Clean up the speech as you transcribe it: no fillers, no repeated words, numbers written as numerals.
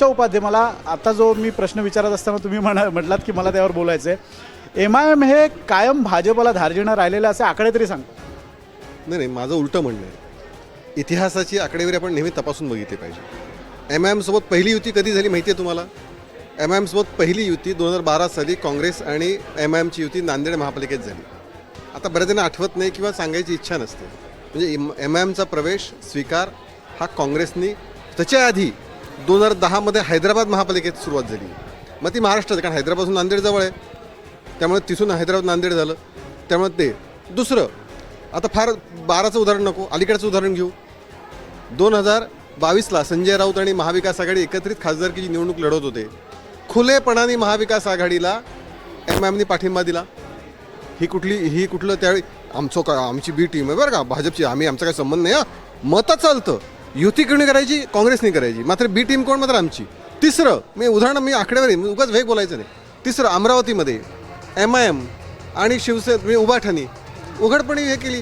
उपाध्ये मला आता जो मी प्रश्न विचारत असताना तुम्ही म्हटलात की मला त्यावर बोलायचं आहे. MIM हे कायम भाजपला धार्जिणं राहिलेलं असे आकडे तरी सांगतात. नाही, माझं उलटं म्हणणं आहे. इतिहासाची आकडेवारी आपण नेहमी तपासून बघितली पाहिजे. MIM सोबत पहिली युती कधी झाली माहिती आहे तुम्हाला? MIM सोबत पहिली युती 2012 साली काँग्रेस आणि MIM ची युती नांदेड महापालिकेत झाली. आता बऱ्याच जणांना आठवत नाही किंवा सांगायची इच्छा नसते. म्हणजे MIM चा प्रवेश स्वीकार हा काँग्रेसनी त्याच्या आधी 2010 हैदराबाद महापालिकेत सुरुवात झाली. मग ती महाराष्ट्रात, कारण हैदराबादपासून नांदेड जवळ आहे, त्यामुळे तिथून हैदराबाद नांदेड झालं. त्यामुळे ते दुसरं, आता फार 12चं उदाहरण नको, अलीकडचं उदाहरण घेऊ. 2022ला संजय राऊत आणि महाविकास आघाडी एकत्रित खासदारकीची निवडणूक लढवत होते. खुलेपणाने महाविकास आघाडीला MIMनी पाठिंबा दिला. ही कुठलं त्यावेळी आमची बी टीम आहे बरं का भाजपची, आमचा काही संबंध नाही. मतं चालतं, युती कोणी करायची, काँग्रेसनी करायची, मात्र बी टीम कोण, मात्र आमची. तिसरं मी आकडेवारी उगाच वेग बोलायचं नाही. तिसरं, अमरावतीमध्ये MIM आणि शिवसेना उभाठाणी उघडपणे हे केली.